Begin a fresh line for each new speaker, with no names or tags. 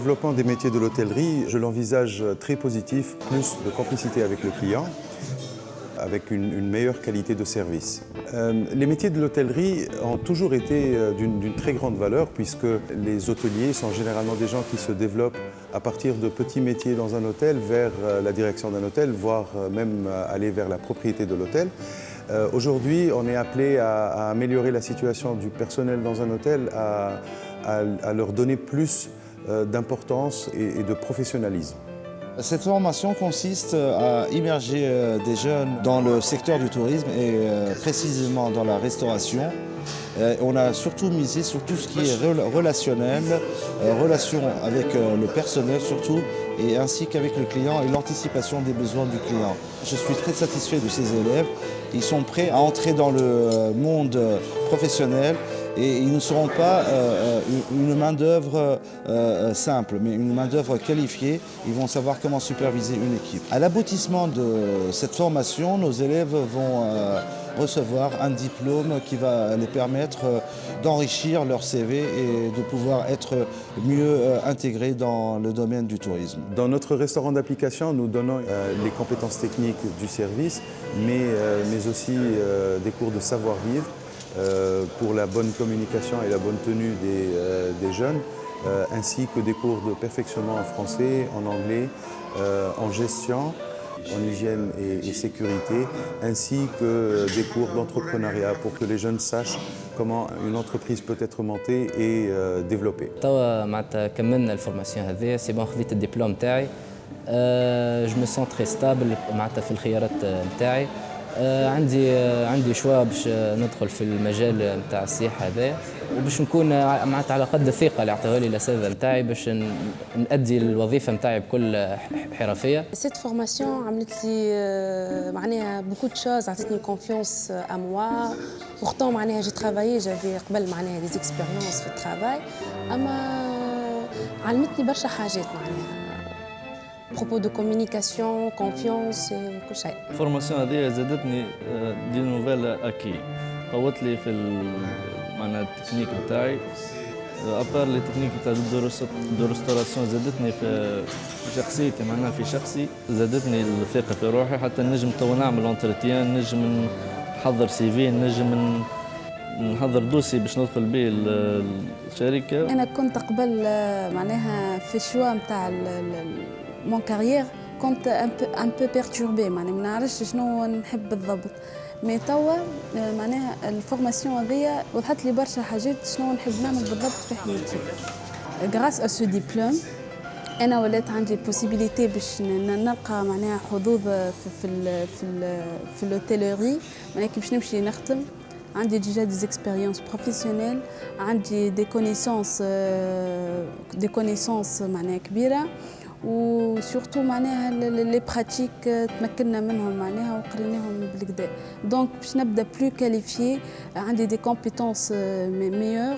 développement des métiers de l'hôtellerie, je l'envisage très positif, plus de complicité avec le client, avec une meilleure qualité de service. Les métiers de l'hôtellerie ont toujours été d'une très grande valeur puisque les hôteliers sont généralement des gens qui se développent à partir de petits métiers dans un hôtel vers la direction d'un hôtel, voire même aller vers la propriété de l'hôtel. Aujourd'hui, on est appelé à améliorer la situation du personnel dans un hôtel, à leur donner plus d'importance et de professionnalisme.
Cette formation consiste à immerger des jeunes dans le secteur du tourisme et précisément dans la restauration. On a surtout misé sur tout ce qui est relationnel, relation avec le personnel surtout, et ainsi qu'avec le client et l'anticipation des besoins du client. Je suis très satisfait de ces élèves. Ils sont prêts à entrer dans le monde professionnel et ils ne seront pas une main-d'œuvre simple, mais une main-d'œuvre qualifiée. Ils vont savoir comment superviser une équipe. À l'aboutissement de cette formation, nos élèves vont recevoir un diplôme qui va les permettre d'enrichir leur CV et de pouvoir être mieux intégrés dans le domaine du tourisme.
Dans notre restaurant d'application, nous donnons les compétences techniques du service, mais aussi des cours de savoir-vivre pour la bonne communication et la bonne tenue des jeunes, ainsi que des cours de perfectionnement en français, en anglais, en gestion, en hygiène et sécurité, ainsi que des cours d'entrepreneuriat pour que les jeunes sachent comment une entreprise peut être montée et développée.
توا معناتها كملنا الفورماسيون هذه سي بون خذيت الدبلوم تاعي جو مي سون تري ستابل معناتها في الخيارات نتاعي عندي شوا باش ندخل في المجال نتاع السياحه هذا وباش نكون معناتها على قد الثقه اللي عطاوها لي الاساتذه نتاعي باش نأدي الوظيفه نتاعي بكل حرفيه.
Cette formation عملت لي معناها beaucoup de choses عطتني confiance à moi. Pourtant معناها j'ai travaillé j'avais قبل معناها des expériences في الترافاي اما علمتني برشا حاجات معناها propos de communication, confiance كل شيء.
الفورماسيون هذه زادتني دي نوفيل اكي قوت لي في معناها التكنيك نتاعي ابار لي تكنيك نتاع الريستوراسيون زادتني في شخصيتي معناها في شخصي زادتني الثقه في روحي حتى نجم تو نعمل انترتيان نجم نحضر سي في نجم نحضر دوسي باش ندخل به الشركه.
انا كنت قبل معناها في الشوا نتاع مون كارير كنت ان بو بيرتوربي معناها ما نعرفش شنو نحب بالضبط مي توا معناها الفورماسيون هذيا وضحت لي برشا حاجات شنو نحب نعمل بالضبط في حياتي. غراس ا سو ديبلوم انا ولات عندي بوسيبيليتي باش نلقى معناها حظوظ في الهوتيلوري معناها كي باش نمشي نخدم عندي ديجا دي اكسبيريونس بروفيسيونيل عندي دي كونيسونس معناها كبيره وسورتو معناها لي براتيك تمكنا منهم معناها وقريناهم بالكدا دونك باش نبدا بلو كاليفيي عندي دي كومبيتونس ميور.